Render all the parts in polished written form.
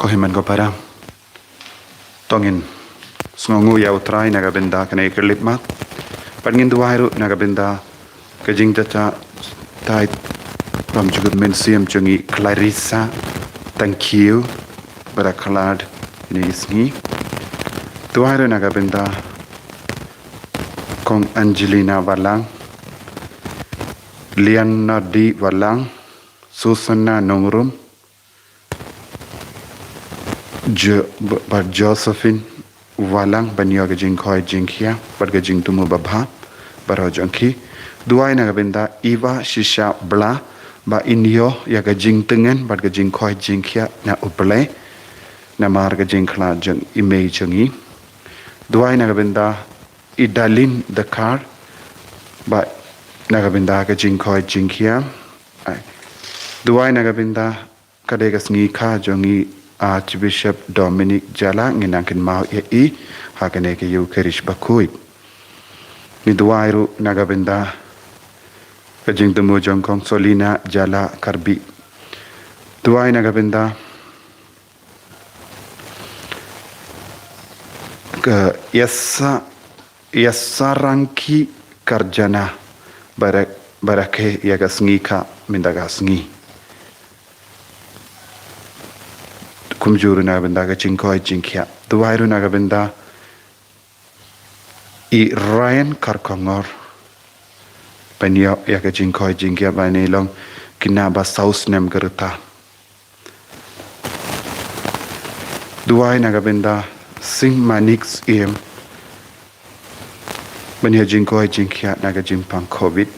Kohiman ko para tongin sngongu ya utrai naga benda kena ikerlip mat pangin duairu naga benda kajing tata tai from jugut mensiam chungi Clarissa, thank you berakalad ini isngi duairu naga benda kong Angelina Walang, Liana Di Walang, Susana Nongrum, Josephine Walang banyo gajing khoi jingkhia bar gajing tumu babha baro jongki duai na gabenda Iva Shisha Bla ba inyo ya gajing tengen bar gajing khoi jingkhia na uple na mar gajing khla jeng ime jongi duai na gabenda Idalin Dakar ba na gabenda gajing khoi jingkhia duai na gabenda kadegas ngi kha jongi Archbishop Dominic Jala nginangkin mau i hakane ke yu kerish bakui ni duairu nagabenda kajing temu jongkong Solina Jala Karbi duai nagabenda ke Yasarangki Karjana barake yagasngi ka mindagasngi kumjuru naga benda ka jingkoi jingkhia duairu naga benda I Ryan Karkongor banyo ya ka jingkoi jingkhia bani long kinaba saus nem gerta duai naga benda Sing Manix em banyo jingkoi jingkhia naga jimpang COVID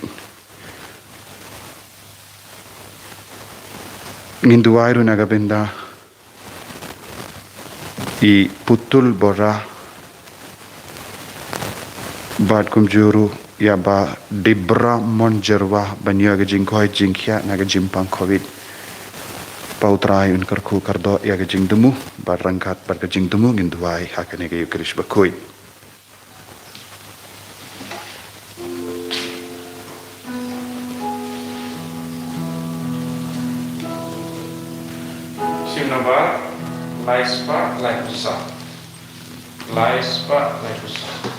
ngin duairu naga benda I Putul Bora Bad Kumjuru ya ba Dibra Monjerwa banyo ga jingkoi jingkhia naga jimpang COVID pautrai unkarku kardo ya ga jingdumu bar rangkat bar ga jingdumu nginduai hakane ga yukrish bakoi Sim number Laispa Laikusa. Laispa Laikusa.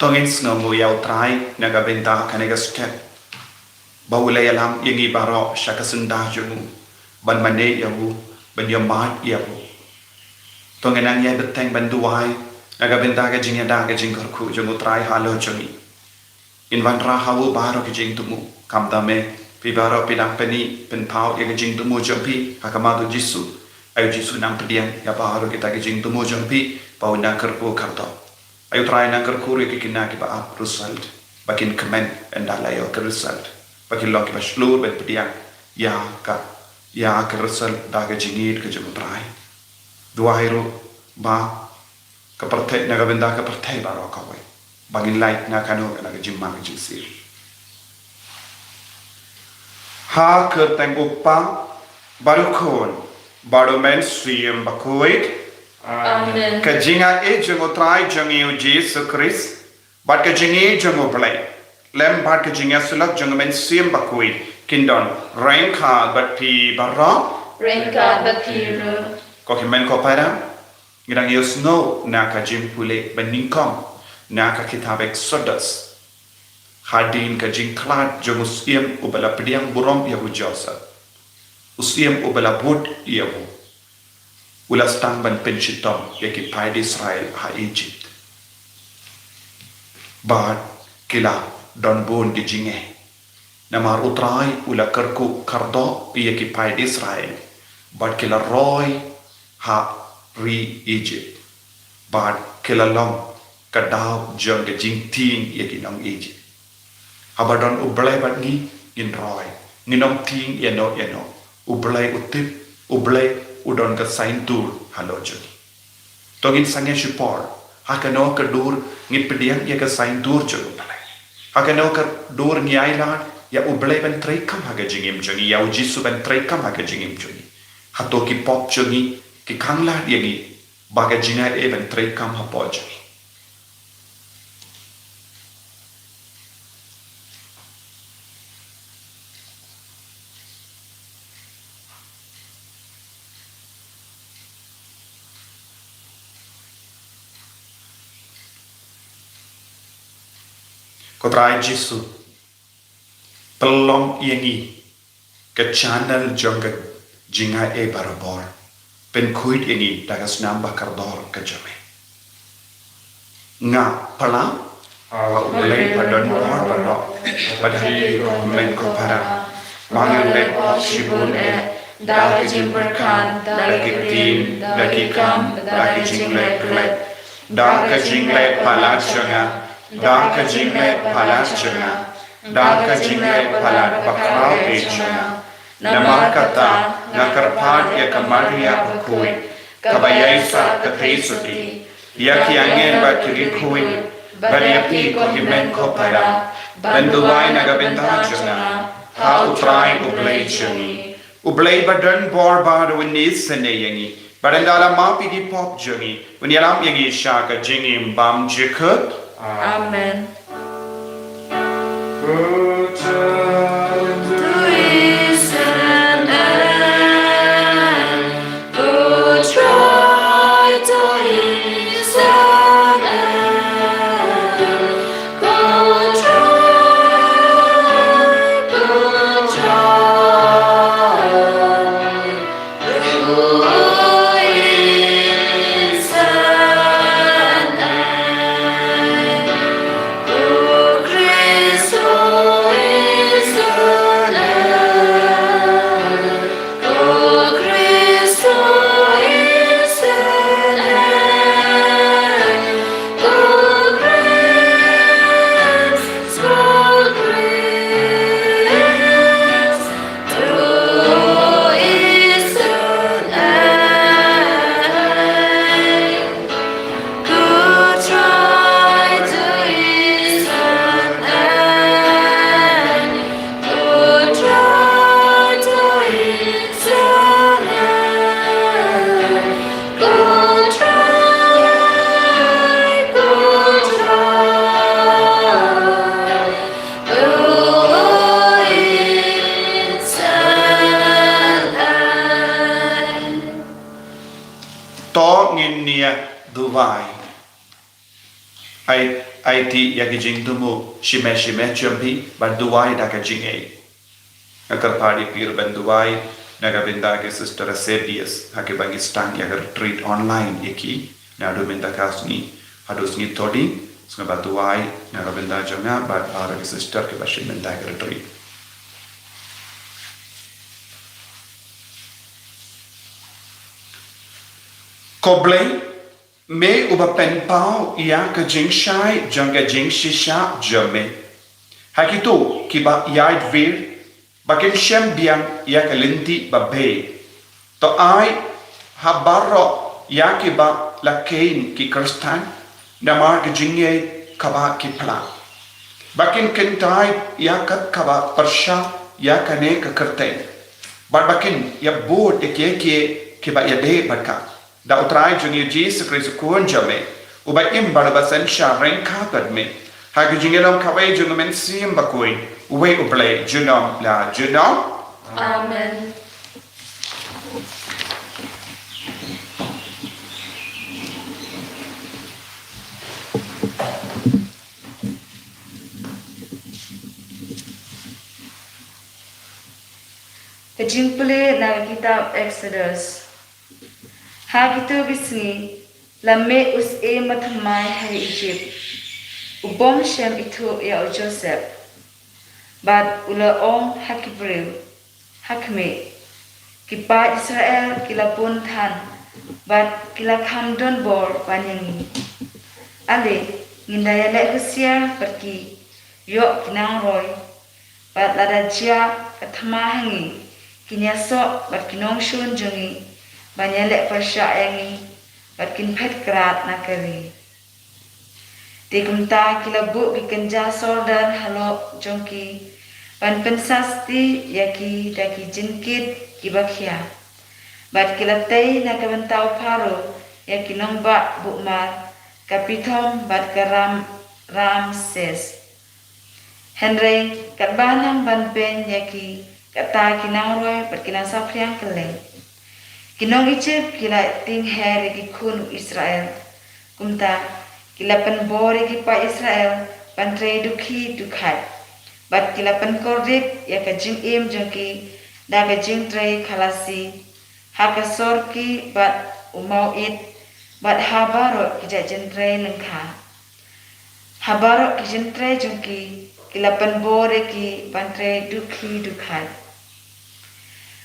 tongin sngomu ya utrai naga benda kanega step bawulay alam yangi baro shakasunda jumu ban mane yawu ban yamat yawu tongin ang ya beteng banduai naga benda ka jingada ka jingkarku jumu trai halo jungi invan ra hawu baro ka jing tumu kamdame pi baro pinang pani penpau ya ka jing tumu jumpi hakamadu jisu ayu jisu nang pedian ya baro kita ka jing tumu jumpi pau nakarku karto ayu try nangkar kuri kikina ki ba result bakin comment and dalayo ke result bagi lok ba slur ben pediang ya ka resal daga jingit ke jemutrai dua hero ba ka perthai na ga benda ka perthai ba ro ka we bagi light na kanu na ga jimma ga jisir ha ke tang upa baru kon baru men swim bakuit Amen. ka jinga e jemutrai jangi Jesus Christ bat ka jingi jango play lem bat ka jinga sulak jang men swim bakuit kindon rain kha bat pi barra Rengka batiru. ko ki men ko para ngirang yo snow na ka jim pule beningkom na ka kitab Exodus hadin ka jing klat jomus iem ubala pediang burom ya bujosa usiem ubala bud ya bu ulas tang ban penchitom ya ki pai Israel ha Egypt bad kila don bon di jinge namar utrai ula kerku kardo ya ki pai Israel bad kila roy ha ri Egypt bad kila long kadaw jong ke jing ting ya ki nong Egypt habadon ublay bat ni in roy nginom ting ya no ublay utip ublay udon ka sain tur halojo tongin sange shipor hakano ka dur ngit pediang ya ka sain tur jo ublay hakano ka dur ngiaila ya ublay ban trai kam haga jingim jongi ya ujisu ban trai kam haga jingim jongi hato ki pop jongi ki kangla yagi baga jinga e ban trai kam ha po jongi Kotrai Jisu pelong yangi ke channel jongga jinga e barabor pen kuit yangi dagas namba kardor ke jame nga pala ulay padon bor padok padhi men ko para mangan le shibun e Daga jimberkan, daga tin, daga kam, daga jingle, daga jingle pala janga daga jingle pala janga daga jingle pala bakrao e janga namar kata nakarpan ya kamaria kui kabayaisa katesuti ya kiangen ba kiri kui bariapi ko himen ko para benduai nagabenta janga ha utrai ublay jani ublay badan bor baru nis sene yangi barandala mapi di pop jani unyalam yangi shaka jingim bam jikut Amen. Dubai ai ti ya ki jing tumu shime champi ban Dubai da ka jing ei agar party pir ban Dubai naga binda ke sister Sedius hake bangi stang ya retreat online yaki na do binda kasni hadus ni todi sunga ba Dubai naga binda jamya ba ara ke sister ke ba shime binda ke retreat Koblei me uba pen pao ia ka jing shai janga jing shisha jame Hakitu kiba yaid vir bakin shem biang ya kalenti babe. To ai habaro ya kiba lakein ki kristan namar gejinge kaba ki pala. Bakin kentai ya kat kaba persha ya kane ke kerten. Bakin ya bod ke kiba ya de barka. Da utrai jungi Jesus Christ kuon jame. Uba im barabasan sha renka kadme. Hagi jingelom kabai jungamen sim bakui. Uwe uble junom la junom. Amen. Kejimple na kitab Exodus. Hagitu bisni lamme us e mathamai hari Egypt. Ubom shem itu ya Joseph. Bad ula ong hakibril. Hakme. Kipa Israel kila pun than. Bad kila khamdon bor panyangi. Ale ngindaya le husia pergi. Yok kinang roy. Bad lada jia katamahangi. Kinyasok bad kinong shun jungi. Banyalek persya yangi. Bad kinpet kerat nakari. Tikumta kilabu kikenja soldan halo jongki pan pensasti yaki daki jinkit kibakia bat kilatay na kabantao paro yaki nongba bukmar kapitom bat karam Ramses Henry katbanang banpen yaki kata kinangroy bat kinasapryang keleng kinong Egypt kila ting her yaki kun Israel kumta kilapan bore ki pa Israel pantre dukhi dukhat bat kilapan kordik ya ka jing im jongki da ka jing tre khalasi ha ka sor ki bat umau it bat habaro ki ja jing tre lengkha habaro ki jing tre jongki kilapan bore ki pantre dukhi dukhat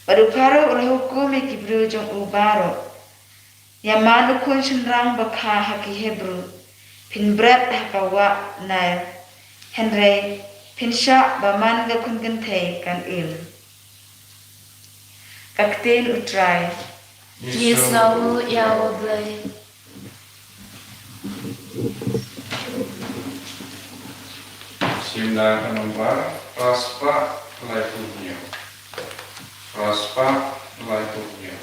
baru paro ul hukum ki bru jong ubaro ya manu kun shenrang bakha haki Hebrew Pinbrat hakawa na Henry pinsha baman ga kun gantay kan il. Kaktin utray. Yesawu yawablay. Simla kanombar raspa laipunyo. Raspa laipunyo.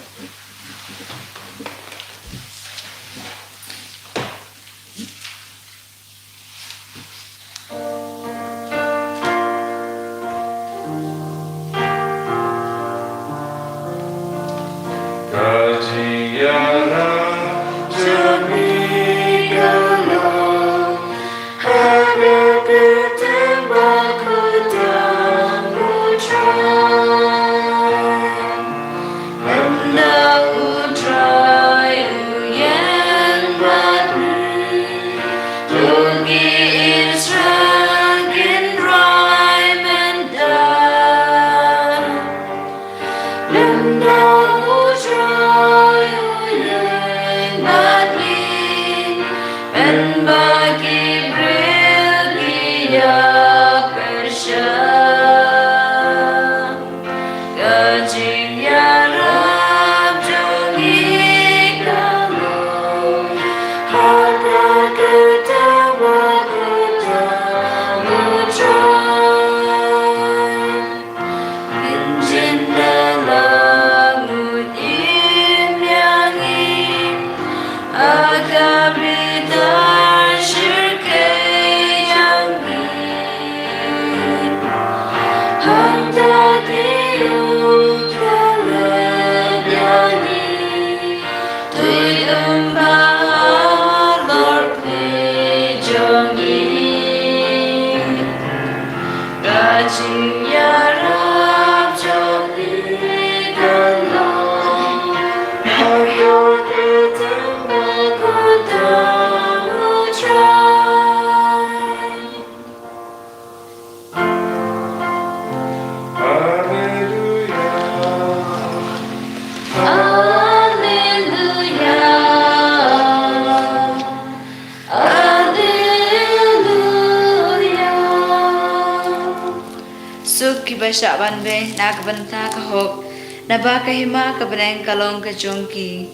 kibasya banbe nakabanta kahok naba kahima kabeneng kalong kajongki.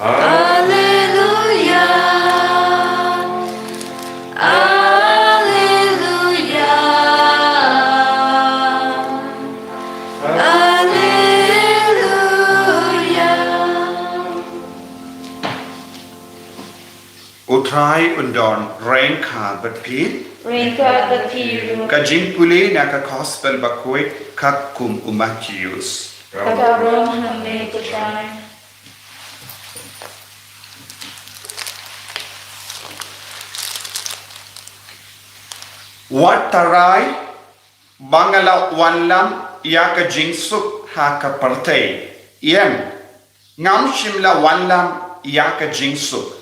Alleluia. Alleluia. Alleluia. Utrai undon rain ka batpi Ringkat batiru kajing puli na ka gospel bakoi kakum umakius. kakarong hamne kutay. Watarai bangala wanlam ya ka jingsuk ha ka partay. Iem ngam shimla wanlam ya ka jingsuk.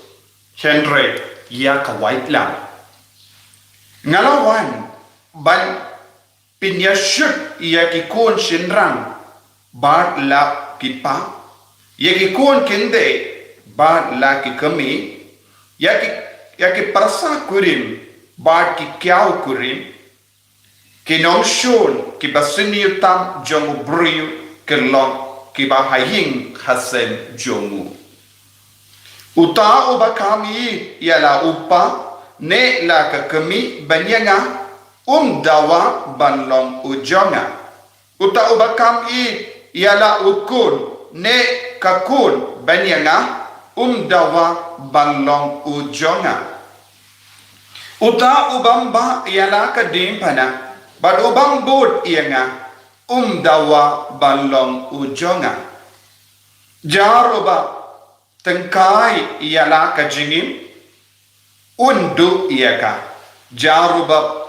Henry ya ka white lam. Ngalawan ban pinyashuk ya ki kun shinrang bar la kipa ya ki kun kinde bar la ki kami ya ki parsa kurim bar ki kyau kurim ki nongshun ki basini utam jomu briu ki long ki bahaying hasen jomu uta oba kami yala upa ne la ka kami banyanga dawa banlong ujonga uta ubakam yala ukun ne kakun banyanga dawa banlong ujonga uta ubamba yala ka dimpana bad ubang bud ianga dawa banlong ujonga jaruba tengkai yala ka jingim undu iyaka jaruba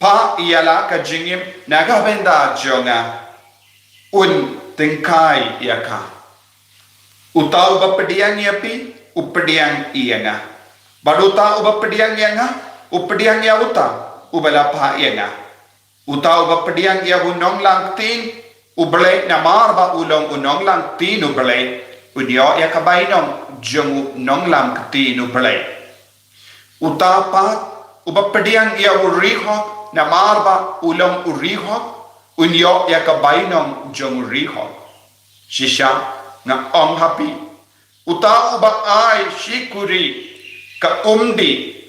pa iyala ka jingim naga benda jonga tingkai iyaka utau bapediang yapi upediang iyanga baduta ubapediang iyanga upediang ya uta ubala pa iyanga utau bapediang ya unong lang tin uble namar ba ulong unong lang tin uble unyo ya kabainong jongu nong lang tin uble utapat ubapediang ia uriho na marba ulang uriho unyo ya kabainong jong uriho shisha na happy uta uba ai shikuri ka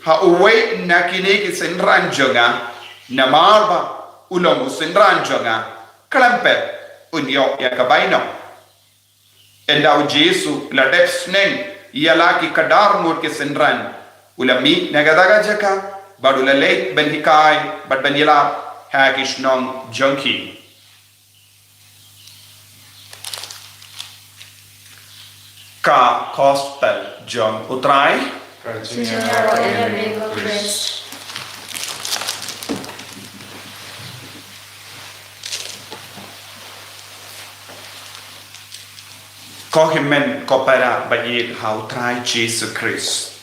ha uwe na kiniki senran jonga na marba ulang senran jonga kalampet unyo ya kabainong endau Jesu la depsneng ia ki kadar mur ke senran ulami nagadaga jaka badula late benhikai bad benila hakishnong junkie ka gospel jong utrai Senyaro enemigo Chris. kohimen kopera bayit how try Jesus Christ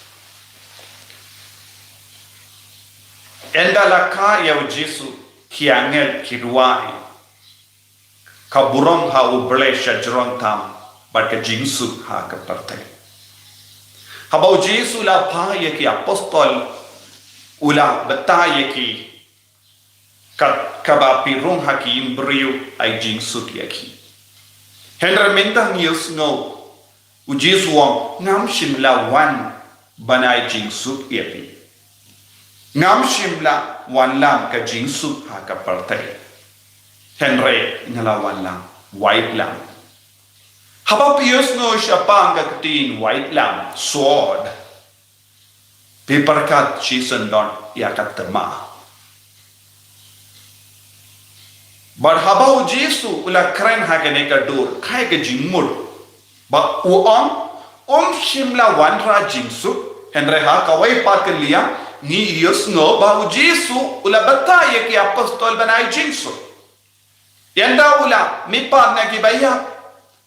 Enda ka ya Jesu kiangel kiruai ka burong ha uble shajron tam bar ka jinsu ha ka parte habau Jesu la pa ye ki apostol ula bata ye ki ka ba pirung ha ki imbriu ai jinsu ki aki Henry mentang yus no u Jesu wong ngam shimla wan banai jinsu yapi ngam shimla wan lam ka jinsu ha ka partai Henry ngala wan lam white lam haba pius no shapanga katin white lam sword paper cut chisen don ya katama but haba Jesu ula kren ha ka ne ka dur khai ka jingmur ba shimla wan ra jinsu Henry ha ka wai pat ka liya ni Dios no ba Jesu ula bataya ki apostol banai jinsu yanda ula mi pa na ki baya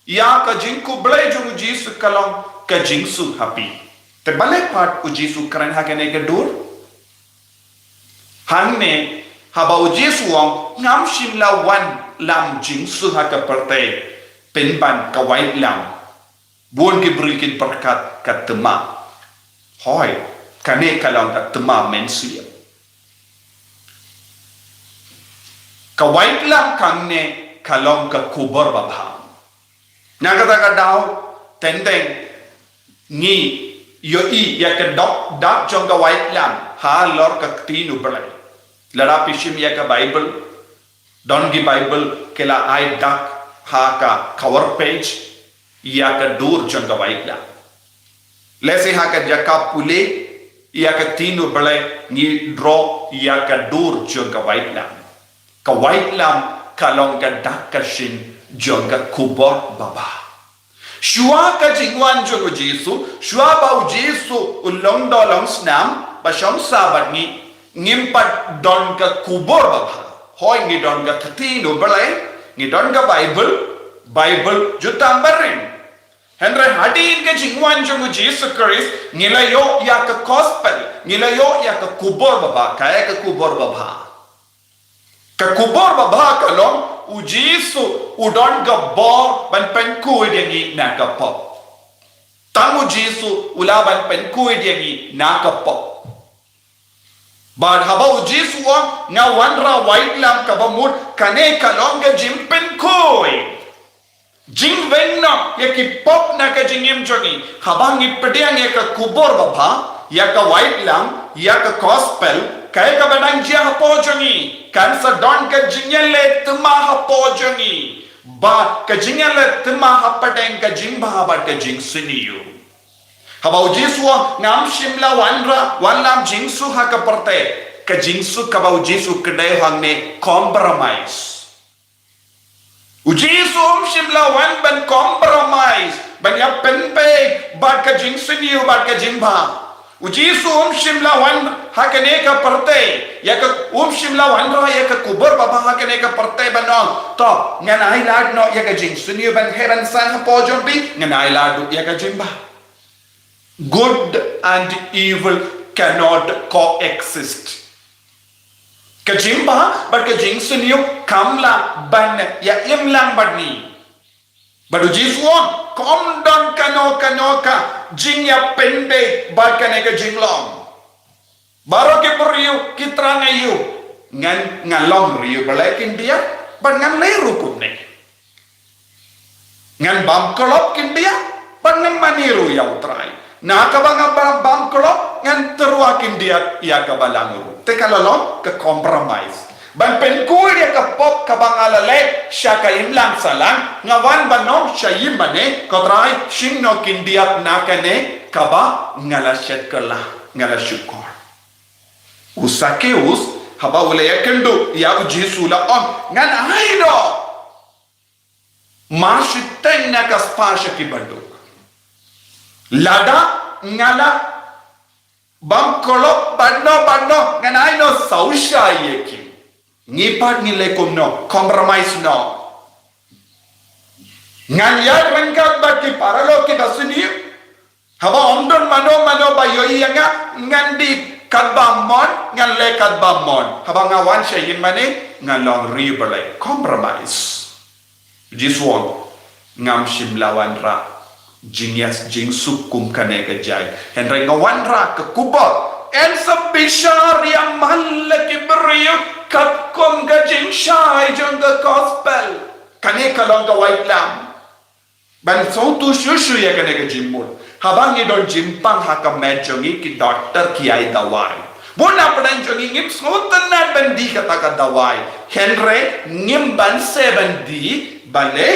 ya ka jinku ble ju Jesu kalong ka jinsu happy te bale pat u Jesu kran ha kene ke dur hanne haba u Jesu wong ngam shimla wan lam jinsu ha ka parte penban ka wai lam buon ki brilkin perkat katema hoi kane kalong katema mensia ka white lam kang ne kalong ka kubor babha nagata ka daw tendeng ni yo i ya ka dok jong ka white lam ha lor ka tinu balai lara pishim ya ka bible don gi bible kela ai dak ha ka cover page ya ka dur jong ka white lam lese ha ka jaka pule ya ka tinu balai ni draw ya ka dur jong ka white lam kalong ka dak ka shin jong ka kubor baba shua ka jingwan jong Jesu shua bau Jesu ulong dolong snam ba shom sabat ni ngimpat don ka kubor baba hoy ngi don ka tinu balai ngi don ka bible jutam barin Henry hadin ke jingwan jong Jesus Christ nilayo ya ka gospel nilayo ya ka kubor baba kaya ka kubor baba kalong u Jesu udon ga bor ban pen ku dengi na ka pop tamu Jesu ula ban pen ku dengi na ka pop bad haba u Jesu nga wanra white lam ka bamut kane kalong ga jimpen koi jing venna ya ki pop na ka jingim jogi habang ipediang ya ka kubor baba ya ka white lam ya ka gospel kaya ka badang jia hapo jogi kan sa don ka jingele tuma hapo jogi ba ka jingele tuma hapadeng ka jingba ba ka jing siniyo habau Jesu ngam shimla wanlam jingsu ha ka perte ka jingsu ka bau Jesu kedai hang ne compromise Jesu shimla wan ban compromise ban ya penpe ba ka jing siniyo ba ka jingba Jesu shimla wan hakane ka perte ya ka shimla wan ra ya ka kubur baba hakane ka perte banong to nganai lad no ya ka jing suniyo ban heran san ha pojom bi nganai lad ya ka jingba good and evil cannot coexist ka jingba but ka jing suniyo kamla ban ya imlang badni badu Jesu kom don kano ka jing ya pende ba kane ka jinglong baro ke buriu kitrang ayu ngalong riu balakin dia ban ngan leru kunne ngan bam kolop kin dia ban ngan maniru ya utrai na ka bam kolop ngan teruakin dia ya ka balanguru te kalalong ka compromise ban pen kuy dia ka pop ka bangalale siya ka imlang salang ngawan banom siya imane kotray shingno kindiap nakane kaba ngalasyat kala ngalasyukor usakeus haba ulaya kendo ya Jesu la ngan aido marshiten na ka spasha ki banduk lada ngala bam kolop badno ngan aido sausha yeki ngipat nilai kumno compromise no ngan yad rengkat bagi paralo kita sini haba ondon mano bayo iya ngan di kadbamon ngan le kadbamon haba ngawan syayin mane ngan long ribalai compromise jiswon ngam shimlawan ra jingyas jing sukum kane ke jai henry ngawan ra ke kubot en sabishar yang malaki beriuk kat kom gajing shai jong the gospel kane kalong ka white lamb ban so tu shushu ya kane ka jimmul habang ni don jimpang ha ka medjongi ki doctor ki ai dawai bona padan jongi ngim smotan na bandi kata ka dawai henry ngim ban se bandi bale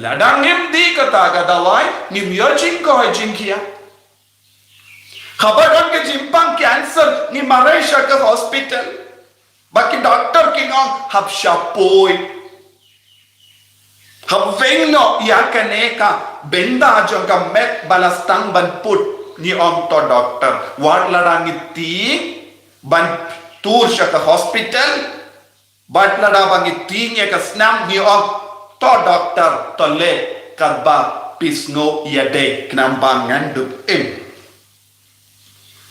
ladang ngim di kata ka dawai ngim yo jing ko jing kia khabar ke jimpang cancer ni Malaysia ke hospital baki doctor ki ngong hab shapoi hab vengno ya kaneka benda jong ka met balastang ban put ni om to doctor war larangi ti ban tur sha ka hospital bat lara bangi ti nya ka snam ni om to doctor to le karba pisngo yade knambangan dup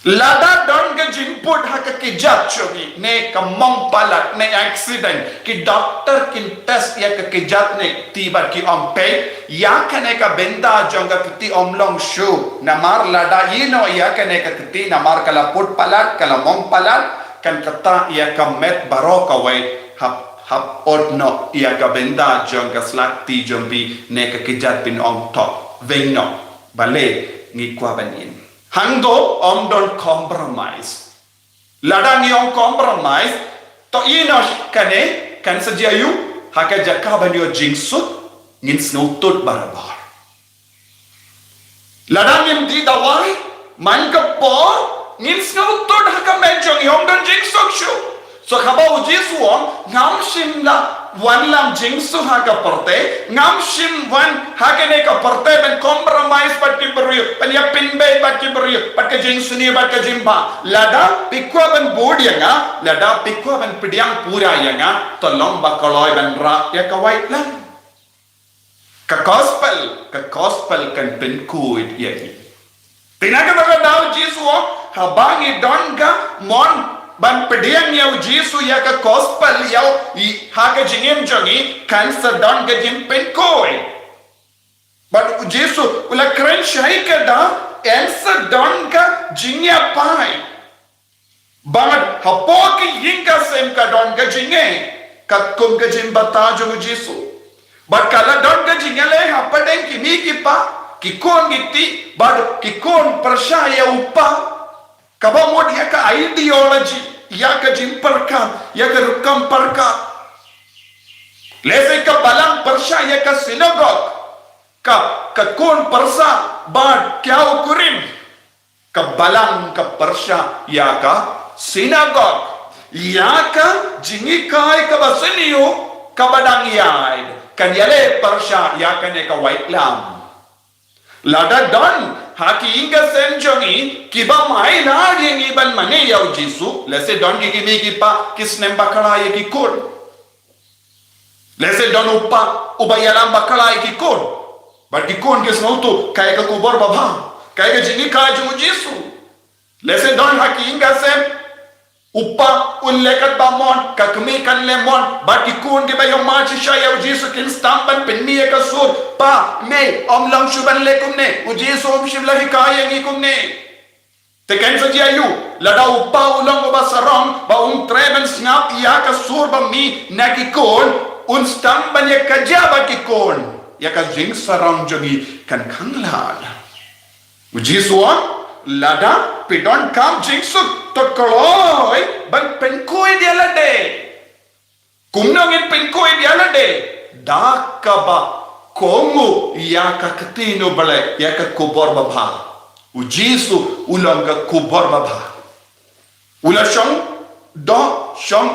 lada don ke jimput haka ki jat chogi ne kamong palat ne accident ki doctor kin test ya ka ki jat ne tiba ki ompe ya kane ka benda jonga kiti omlong shu namar lada ino ya kane ka kiti namar kala put palat kala mong palat kan kata ya ka met baro ka wai hap odno ia ka benda jong ka slakti jombi ne ka kijat pin ong top vengno bale ngi kwa banin hangdo om don compromise ladang yong compromise to ino kane kan sajayu haka jaka banyo jingsut ngin snutut barabar ladang im di dawai man ka por ngin snutut haka menjong yong don jingsuk shu so khabau jisuong ngam sim la wan lam jingsu haka porte ngam sim wan haka ne ka porte ben compromise pat ki beriu pen ya pinbe pat ki beriu pat ka jingsu ni pat ka jimba lada pikwa ben bodianga lada pikwa ben pidiang pura yanga tolong bakaloi ben ra ya ka white lan ka gospel kan pen kuit yagi tinaga daga dau jisuong habangi donga mon ban pediang yau jisu ya ka gospel yau haga jingim jongi kan sadon ga jim pen koi but jisu ula kren shai ka da en sadon ga jingya pai ban hapo ki yinga sem ka don ga jinge ka kum ga jim bata jo jisu but kala don ga jingale hapadeng ki ni ki pa ki kon gitti but ki kon prashaya upa kaba mod ya ka ideology ya ka jim parka ya ka rukam parka lese ka balang parsha ya ka synagogue ka kon parsa bad kya ukurim ka balang ka parsha ya ka synagogue ya ka jingi kai ka basaniyo ka badang yai kan yale parsha ya ka ne ka white lam lada don haki inga senjongi kiba mai na yengi ban mane yau jisu lese don gi mi ki pa kisnem bakala ye ki kod lese don upa ubayalam bakala ye ki kod but ki kon kes nautu kai ka kubor baba kai ka jingi ka ju jisu lese don haki inga sem upa ullekat bamon kakmi kan lemon but ki kon gi ba yo ma chisha yau jisu kin stampan penmi ka sur pa me om lang shuban lekum ne u jisu om shibla hikaya ngi kum ne te kan sa jiayu lada upa ulang ba sarong ba treben snap ya ka sur ba mi na ki kon un stampan ya ka jaba ki kon ya ka jing sarong jogi kan khangla u jisu lada pidon kam jingsuk to koloi ban penkoi dia lade kumno ngin penkoi dia lade dakaba kongu ya ka katino bale ya ka kubor baba u jisu ulanga kubor baba ula shong do shong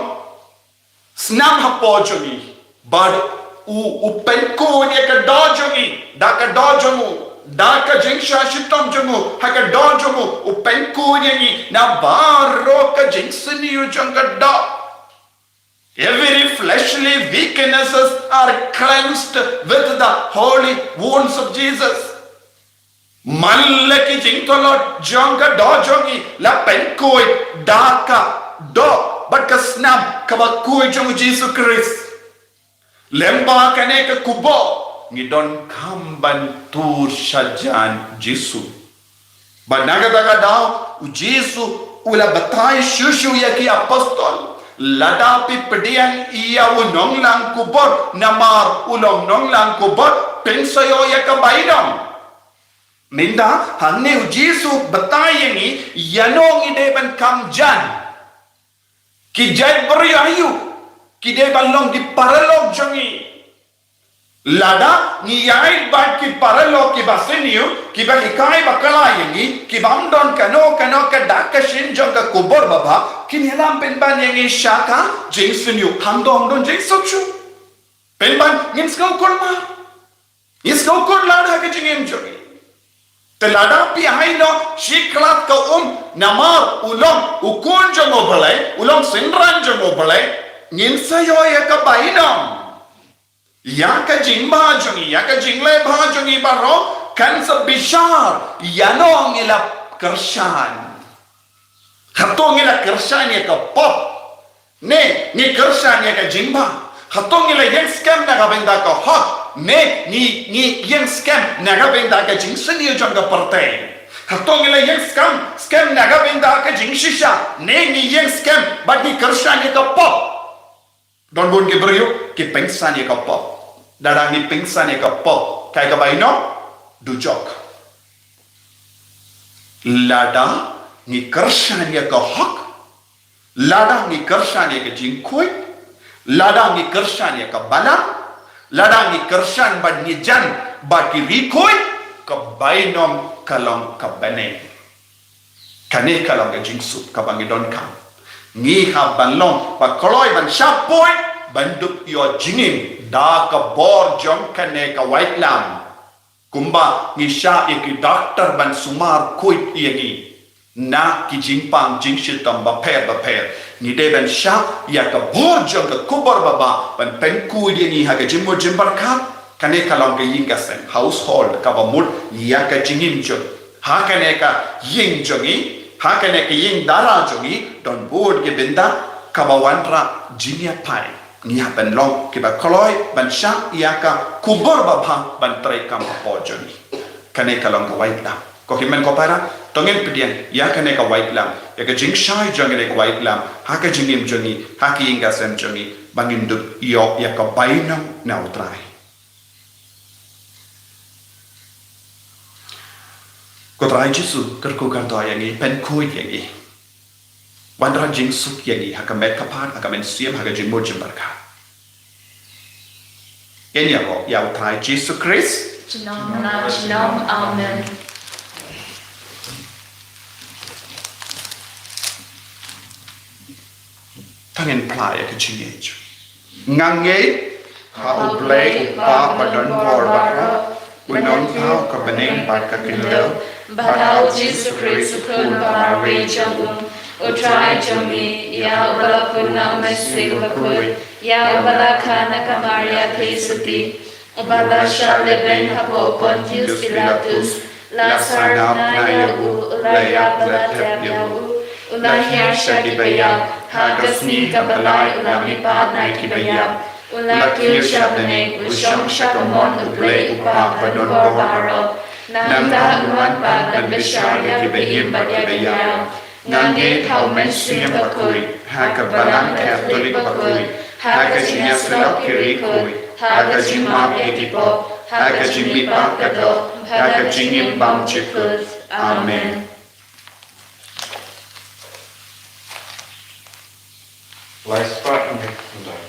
snam hapo jogi bad u penkoi ya ka do jogi da ka do jomu daka jingsha shitom jungu haka do jungu upenku nyanyi na baro ka jingsini ujanga do every fleshly weaknesses are cleansed with the holy wounds of Jesus mallaki jingtolo janga do jongi la penku daka do but ka snam kabakui jungu Jesus Christ lemba kane ka kubo ngidon kamban tur shajan jisu banaga daga dao jisu ula batai shushu yaki apostol lada pi pediang iya unong lang kubor namar ulong nong lang kubor pensayo yaka baidam minda hanne jisu batai ni yanong ide ban kamjan ki jai beriayu ki de balong di paralog jangi lada ni yai bat ki paralo ki baseniyo ki ba hikai bakala yangi ki bamdon kano ka daka shinjong ka kubor baba ki nilam penban yangi shaka jingseniyo hamdong don jingsokchu penban nginsko kurma isko kurlada ka jingim jogi te lada pi haino shiklat ka namar ulong ukun jongo balai ulong sinran jongo balai nginsayo ya ka bainam yaka jingba jongi yaka jingle bha jongi baro kan sa bishar yanong ila kershan hatong ila kershan ya ka pop ne ni kershan ya ka jingba hatong ila yang scam na ka benda ka hot ne ni yang scam na ka benda ka jingsen yo jong ka parte hatong ila yang scam na ka benda ka jingshisha ne ni yang scam but ni kershan ya ka pop Don bun ki beriuk ki pengsan ye kapok. Darang ni pengsan ye kapok. Kai ka baino du jok. Lada ni kersan ye ka hak. Lada ni kersan ye ka jingkui. Lada ni kersan ye ka balang. Lada ni kersan ban ni jan ba ki rikui ka bainom kalong ka bane. Kane kalong ka jingsup ka bangi don kam. Ngi ha ban long ba koloi ban shapoy ban dup yo jingim da ka bor jong kane ka white lam. Kumba ngi sha iki doctor ban sumar kuit iangi. Na ki jingpang jingshitam ba per. Ni de ban sha ya ka bor jong ka kubor baba ban pen kui iangi ha ka jimmo jimbar ka. Kane kalong ka yingasen household ka ba mul ya ka jingim jong. Ha kane ka ying jongi. Ha kane ka ying dara jongi. Don board ke benda ka ba wantra jinia pai. Ni ha ban long ke ba koloi ban sha ya ka kubor baba ban trai kam po jongi. Kane kalong ka white lam. Ko himen ko para tongin pedian ya kane ka white lam. Ya ka jing shai jongi ka white lam. Ha ka jingim jongi. Ha ki yingasen jongi. Bangin dup yo ya ka bainam na utrai. Kotrai Jesu kerku kanto yang ini pen kui yang ini. Wandra jing suk yang ini haka met kapan haka men siam haka jing mo jing berka. Ini apa ya utrai Jesu Christ. Shalom, amen. Tangan playa ke jing ejo. Ngange ha ublay pa padon borbara. Winon tau ka beneng pat ka kindel. Bahal Jesus Christ kun bari jangum utrai jami ya bala punna mesig bakui ya bala kana kamaria Christi bala shale ben hapo Pontius Pilatus la sarna ya ulaya bala ya ulaya shadi baya hagasni kabalai ulami pad na kibaya ulakil shabane usham shakamon uplay upa padon barbaro Nanda umat badan besyarya kibahim badya Ngange kau mensiam bakui Haka balang katolik bakui Haka jinya selok kiri kui Haka jimap etipo Haka jimipak kado Haka jingim bang ciput Amen. Laispa ini sudah.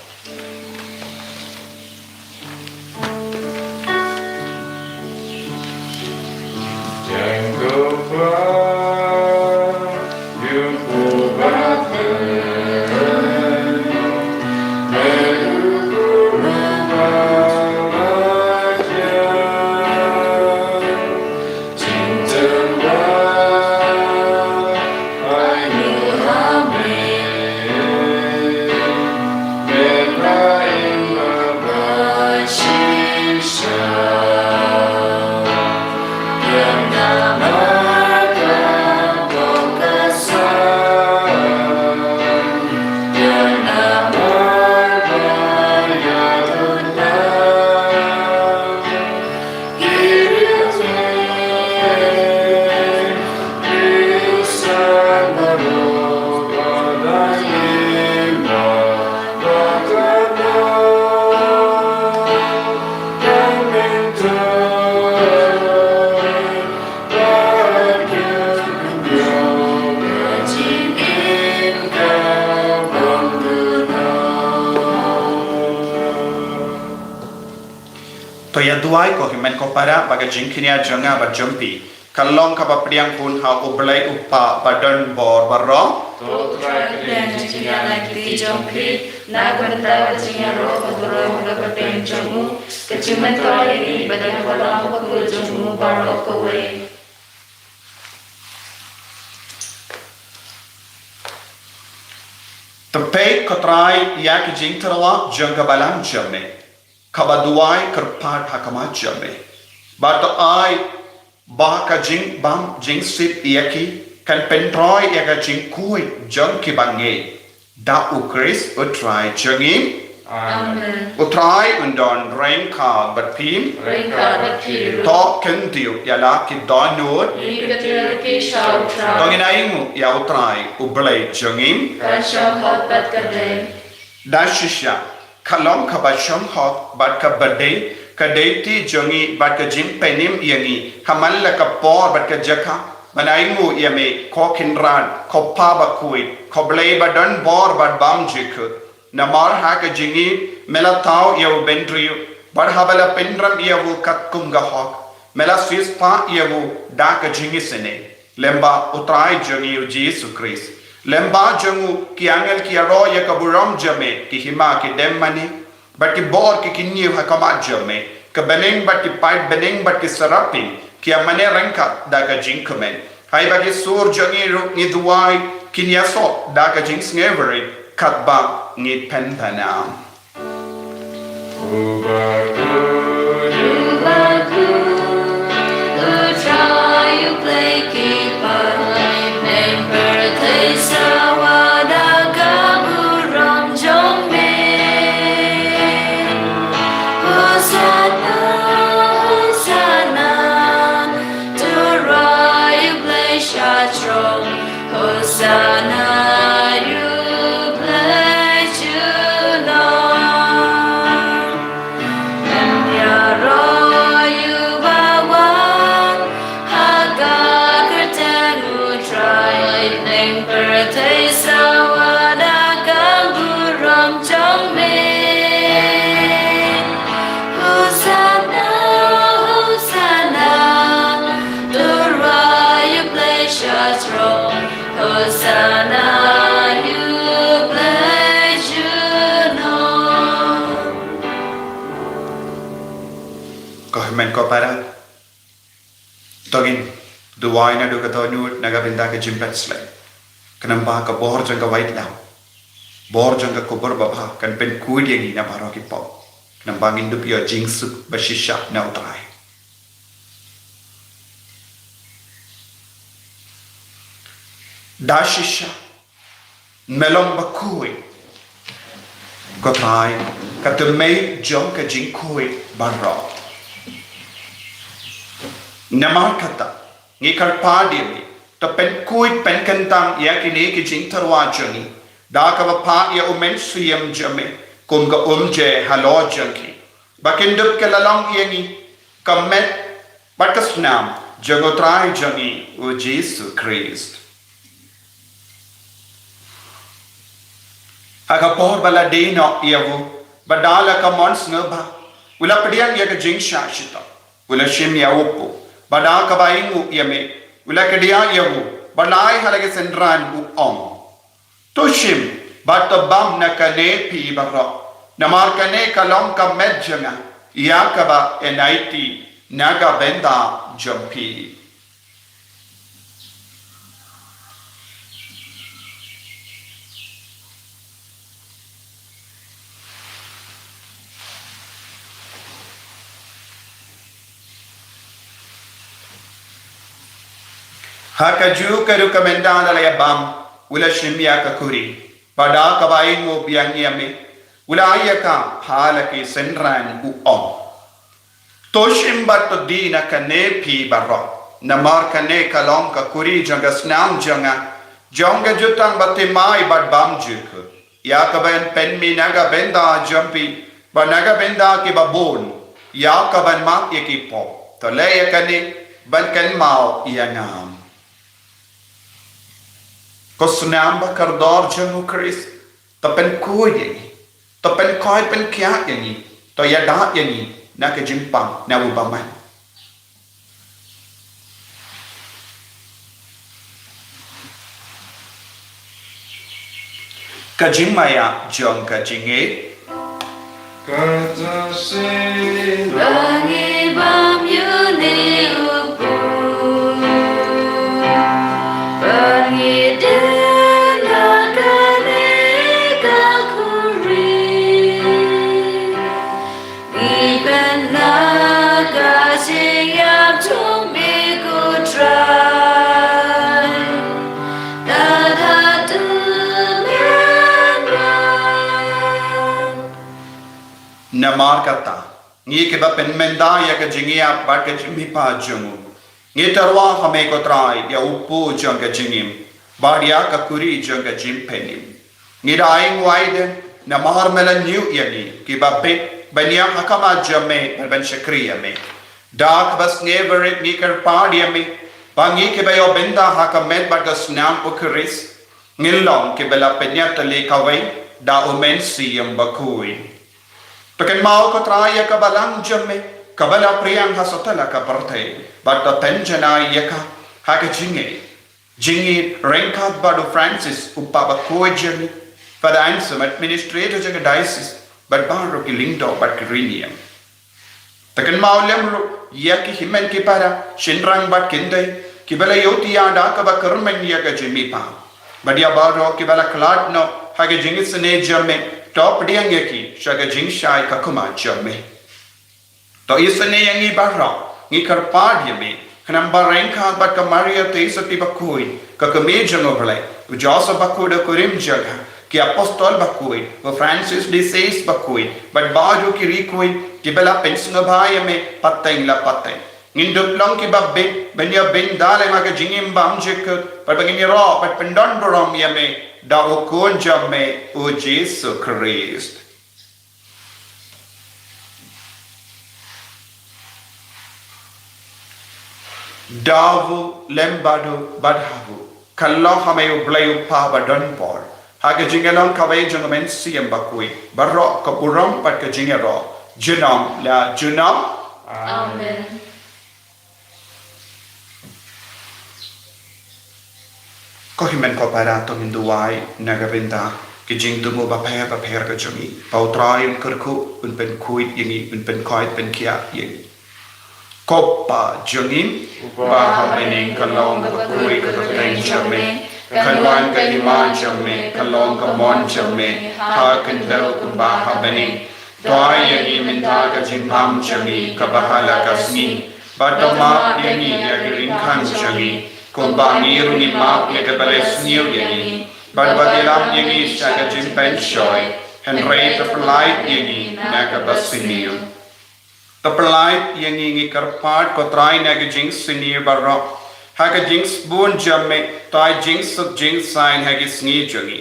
Tuai ko himen ko para baga jingkinia jonga ba jompi kalong ka papriang pun ha ublay upa badon bor barro Totra kalian jingkinia lagi jompi nagwanda jingkinia roh kaduro mga kapeng jomu kecuman toa ini badan walang wakul jomu barro kowe Tepe kotrai ya ki jingterawa jonga balang jome kabaduai kerpat hakamat jame. Bato ai ba ka jing bam jing sip yaki kan pentroi ya ka jing kui jong ki bange. Da ukris utrai jongim. Amen. Utrai undon rain ka batpim. Rain ka batpim. To kentiu ya la ki donut. Ikatil ki shaw tra. Dongin aingu ya utrai ublay jongim. Kan shaw hot bat kadeng. dashisha kalom kabashong hok bat kabade kadeti jongi bat ka jing penim yangi kamalla ka por bat ka jaka banaimu yame kokinran koppa ba kuit koblei badan bor bat bam jik namar ha ka jingi melatau yaw bendriu bat habala pendram yawu katkum ga hok mela swiss pa yawu da ka jingi sene lemba utrai jongi Jesus Christ lemba jongu ki angel ki aro ya kaburam jame ki hima ki demmani bat ki bor ki kinniu ha kama jame ka beneng bat ki pipe beneng bat ki saraping ki amane ranka da ka jinkumen hai ba ki sur jongi ru ni duai kinya so da ka jing sneveri katba ni penpana try you play keeper name birthday sawada kaburam jongme Hosanna Hosanna to try you play shatron Hosanna you play juno and yaro you bawan haga kertanu try name birthday sawada kaburam jongme Hosanna Hosanna to try you play shatron Hosanna you play juno ko men ko para togin duwai na du ka tonu naga binda ka jimpetsle kanam ba ka bor jang ka white lam bor jang ka kubur baba kan pen kuid yangi na baro ki pop kanam ba ngindu pio jingsu bashisha na utrai dashisha melong bakui ko trai ka tu mei jong ka jing kui barro namar kata ngi kar padi mi to pen kuit pen kantang ya kini ki jing tarwa jani da ka ba pa ya umen suyam jame kum ga umje halo janki bakin dup ke lalang yangi kamet bakas nam jango trai jangi o Jesus Christ aga por bala dino yavu badala ka mons ngba ula pediang ya ka jing shashita ula shim ya upu bada ka baingu yame ula kedia yavu balai halage sendran u om tushim bat bam na kane pi barra namar kane kalom ka medjanga ya ka ba enaiti naga benda jampi hakaju karu kamendana la bam ula shimya ka kuri pada ka bain mo biang yame ula ayaka halaki senran u om toshim bat dina kane pi barro namar kane kalom ka kuri janga snam jonga jutang batte mai bat bam juk ya ka ben pen mi naga benda jampi ba naga benda ki babon ya ka ban mak ekipo to le yakani ban kan mau yanam ko sunam ba kardor jangu Christ to pen kuy to pen koi pen kya yani to ya da yani na ka jimpang na ubaman ka jimmaya jong ka jinge Bangi bam yuni upu Bangi dena kane kakuri Iben naga siyap tumbi kutrai Dada namar kata ngi ke ba pen menda ya ka jingia ba ka jimi pa jungu ngi tarwa hame ko trai ya upu jong ka jingim ba dia ka kuri jong ka jim penim ngi raing waiden na mahar mela new yani ki babe banya hakama jame ban shakriya me dark bas never ni kar padia me bangi ke bayo benda hakamet bagas nam ukris ngilong ke bela penyata le kawai da omen siyam bakui Pakan mau ko traya ka balang jame kabala priyang hasotala ka partay bata penjana yaka haka jingi renkat bado Francis upaba ko jami pada ansem administrator jaga diocese but baro ki lindo but kiriniam Pakan mau lemro yaki himen ki para shinrang bat kindai ki bala yoti anda ka ba karmen yaka jimi pa badia baro ki bala klat no haka jingi sene jame Top diang yaki shaga jing shai kakuma jame. To isane yangi barra ngi karpad yame kanam barengka bat kamaria te sati bakui kakame jangoble ujosa bakuda kurim jaga ki apostol bakui o Francis de Sales bakui but baju ki rikui ki bela pensinga bhayame pateng la pateng nginduk long ki babbe benya ben dale maga jingim bam jek but bangini ro but pendon borom yame da okon jame o Jesus Christ. Davu lembadu badhavu kallo hame ublayu pa badon bor haga jingalon kawai jangamen siyam bakui barro kapuram pat ka jingero junam la junam Amen. Ko himen ko para to hinduai nagabenda ki jing dumo ba pher ka chumi pau trai kurku un pen kuit yingi un pen koit pen kia yingi Kopa jungin ba hamening kalong ka kui ka teng chame kalwan ka iman chame kalong ka mon chame ha kendel ku ba hamening toy yangi minta ka jimpam chami ka bahala ka sni badama yangi yagirin khan chami Kumbangi runi map ne kebeles niu yangi badbadilam yangi shaga jimpen shoy and rate of light yangi naga basiniu The polite yangi ngi karpat ko try naga jinx sinir barro haga jinx bun jamme tai jinx sub jinx sign hagi sni jangi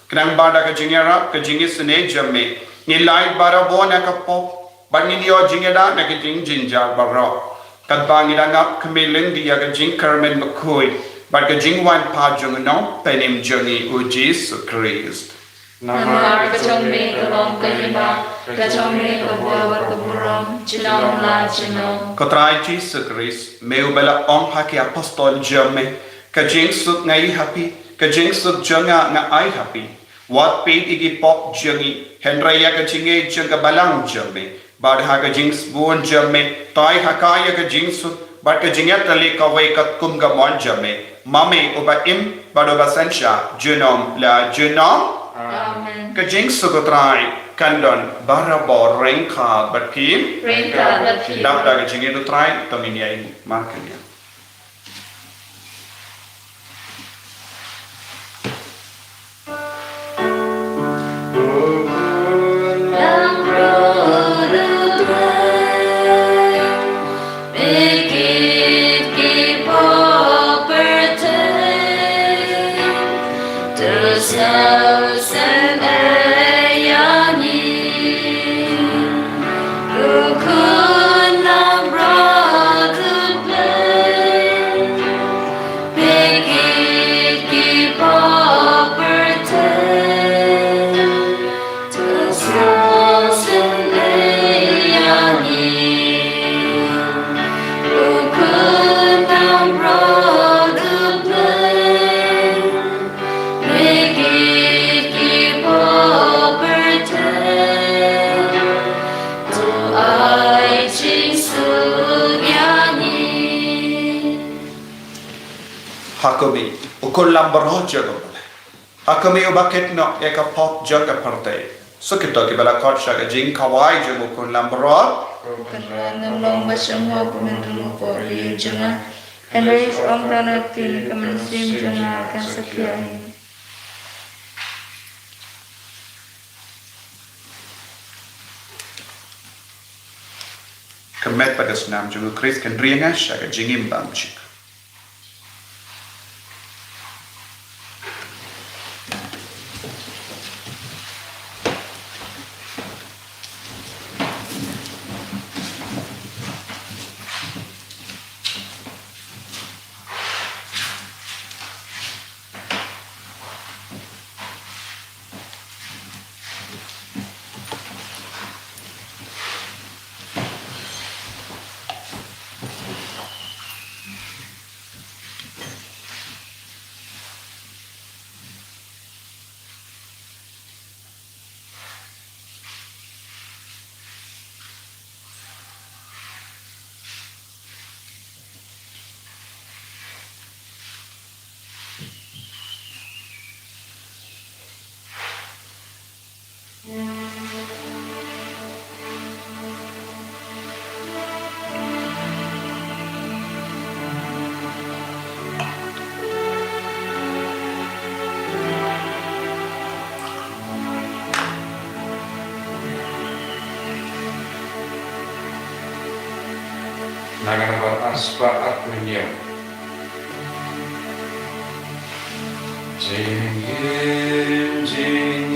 Knang bada ka jingera ka jingi sne jamme ni light bara bona ka pop bangi yo jingeda naga jing jinja barro Kadbangi dangap kamiling di yaga jing kermen bakui but ka jing wan pa jung no penim jungi u Jesus Christ Namar kachome kalong kahima kachome kabawar kaburam jinam la jinam Kotrai Jesus Christ meu bela om haki apostol jamme ka jing suk ngai happy ka jing suk junga nga ai happy what paid igi pop jungi henraya ka jinge junga balang jamme Bad haga jinx buon jamme tai hakaya ka jinx bad ka jingat tali ka wai kat kum ga mon jamme mame oba im bad oba sensha genom la genom Amen. ka jinx ko trai kandon barabor renka bad kim Renka bad kim. dap da ka jinge do trai tamini ai markanya Hakumi ukulam baroja gomale Hakumi ubaket no eka pop jaga parte sukito ki bala kot shaga jing kawai jamu ukulam barot Karena long basang kumentu ko jangan Henry om tanatin kemensim jangan akan sekian Kemet pada senam jamu Chris kendrianga shaga jingim bamchik Naganabat aspa at minyo. Jingin, jingin,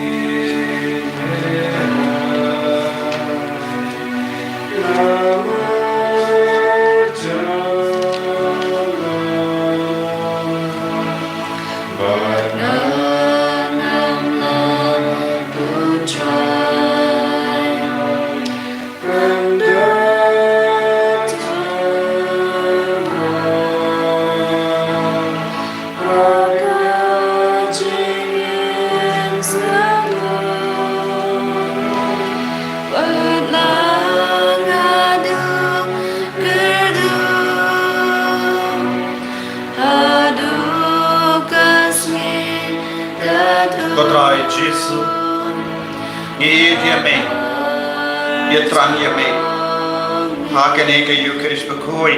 Kodrai Jesu, ye me, ye trang ye me, hakane ke Eucharist bakoi.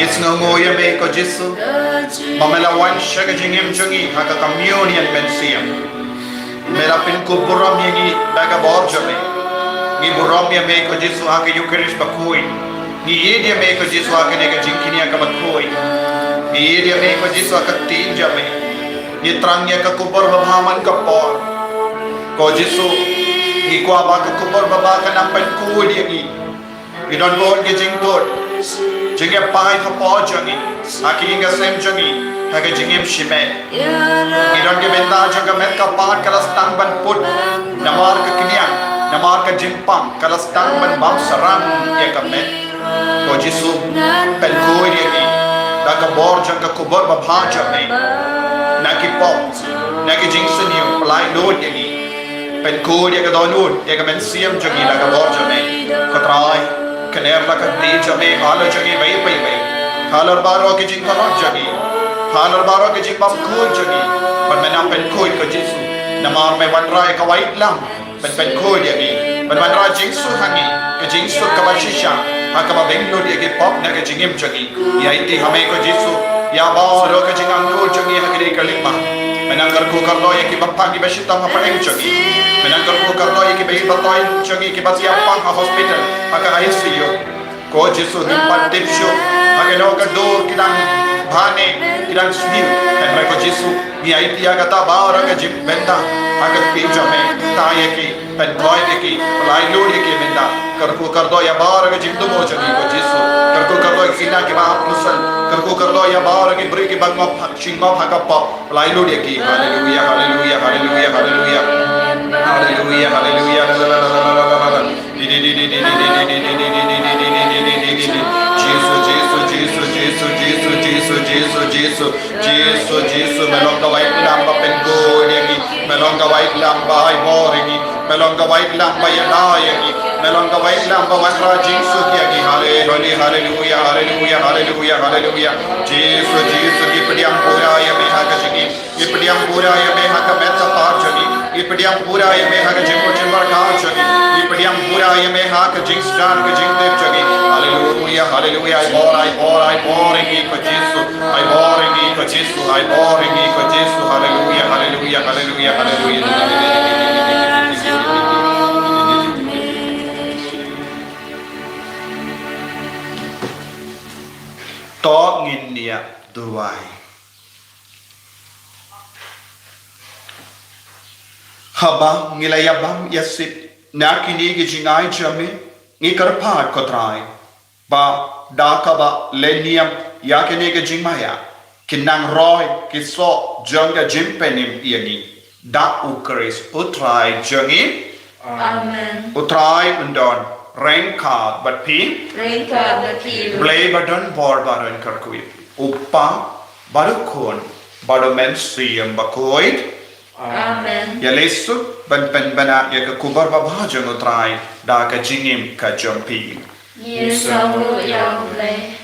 It's no more ye me ko Jesu, mamela wan shaga jingim jungi haka communion bensiam. Mera pin ko buram ye daga borja me, ni buram ye me ko Jesu haka Eucharist bakoi. Ni ye me ko Jesu haka ne ka jinkinia ka bakoi. Ni ye me ko Jesu haka tinja me. Ye terangnya ke kubur bahaman ke por. Ko Jesu, iko aba ke kubur baba ke nampan ku dia ni. Idon bon ke jingtot. Jingep pai ke por jangi. Aki inga sem jangi. Hake jingep shime. Idon ke benda jangka met ke part kalas tang ban put. Namar ke kiniang. Namar ke jimpang kalas tang ban bam sarang ye ke met. Ko Jesu pen ku dia ni. Da ke bor jangka kubur baba jangi. Naki pop, naki jingsen yung palay load yagi. Pen ko dia ka donut, dia ka men siam jagi la ka bor jame. Katray, kaner la ka di jame halo jagi bay bay bay. Halar baro ke jing kalot jagi. Halar baro ke jing bam ko jagi. Pan menam pen ko ko Jesu. Namar me wanray ka wait lam. Pen ko dia gi. Pan wanray jingsu hangi. Ke jingsu ka bashisha. Haka ba benglo dia ke pop na ke jingim jagi. Ya iti hame ko Jesu. Ya baro ke jing angul jagi hakiri kalima. Menanggar ko karlo ya ki bapang ki bashita ma paeng jagi. Menanggar ko karlo ya ki bayi batoy jagi ki basia pang ha hospital haka ICU. Ko Jesu nimpan tipsyo haka no ka dor kidang bhane kidang sniu. Kan ko Jesu ni ai tia kata baro ke jim benda haka pija me ta ye ki pen boy ki lai lo ye ki benda karko kardo ya baro ke jim dumo jagi ko Jesu. Karko kardo sina ki ma musal karko kardo ya baro ki bri ki bang ma ching ma haka pa lai lo ye ki hallelujah hallelujah hallelujah hallelujah hallelujah hallelujah Jesus melonga white lamba pengo yagi melonga white lamba ay moringi melonga white lamba yanayagi melonga white lamba wanra Jesus yagi hallelujah hallelujah hallelujah hallelujah hallelujah Jesus ipadiam pura ya meha kajigi ipadiam pura ya meha ka meta pa jagi ipadiam pura ya meha ka jimbo jimbar ka jagi ipadiam pura ya meha ka jing star ka jing dev jagi hallelujah hallelujah I boringi ko Jesus I boringi ko Jesus I boringi ko Jesus hallelujah hallelujah hallelujah hallelujah to ngin nia duai haba ngilayabam yasit nakini gi jingai jame ngikar phat kotrai ba dakaba leniam yakene ge jingmaya kinang roy kiso jonga jimpenim yagi da ukris utrai jongi Amen. utrai undon Rainka but P. Rainka but P. Blay badon bor baron karkui. Upa barukon badomen siyam bakoid. Amen. Yalesu ban bana yaka kubar babhajan utrai da ka jingim ka jompi. Yesawu yaule.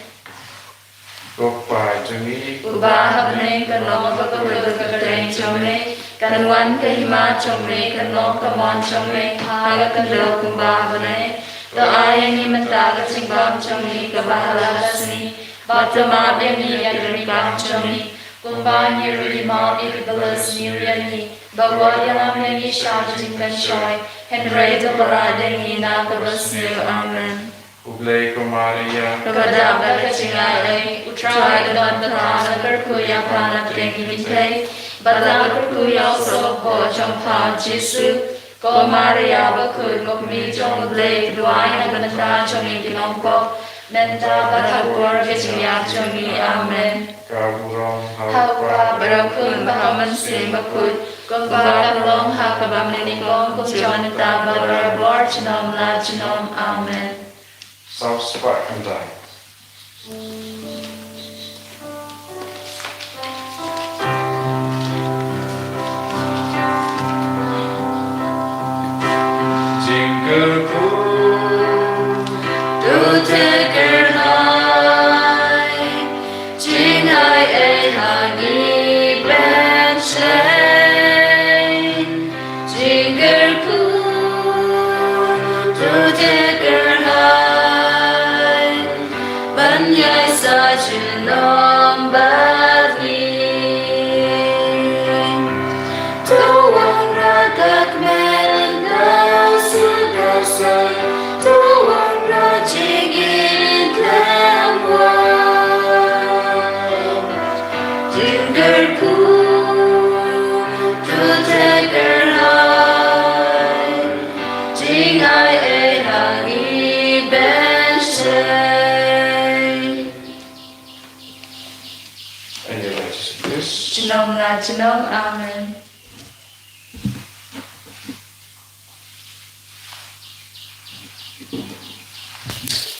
Gopa jami. Ubahapne kanong pagkakagagagagay chome. Kanwan kahima chome kanong kamon chome. Haga kandlo kumbahapne. To ayang ni mentagat singbam chome kabahalasni. Batama bemi yagrimikam chome. Kumbanya rimam ikibalas niyani. Bagwayanam yangi shajin kanshoy. Henry the paradangi nakabas niyo. Amen. Ublay ko Maria. Kepada berkecilai, utrai dan berkala berkuya pada tinggi badang berkuya sopo jompa Yesus. Ko Maria berkut komi jom ublay kedua yang benda jomi dinongkok. Menta berhabur kecilia jomi amen. Kaburong Hawa berakun bahaman sim berkut. Ko bakalong hakabam ninikong ko jonita berabor jenom la jenom amen. South Spark and die. Jingle bell, Tu teker hai, jing hai e hangi ben shen. Jingle cool, tu teker hai, ban yai sa chinom bagi. Tu wang radak men dau sudasai, tu wang rajingin lemwai. Jingle cool, tu teker hai, jing hai e hangi ben shen. and your righteous bliss. Jenom la jenom amen.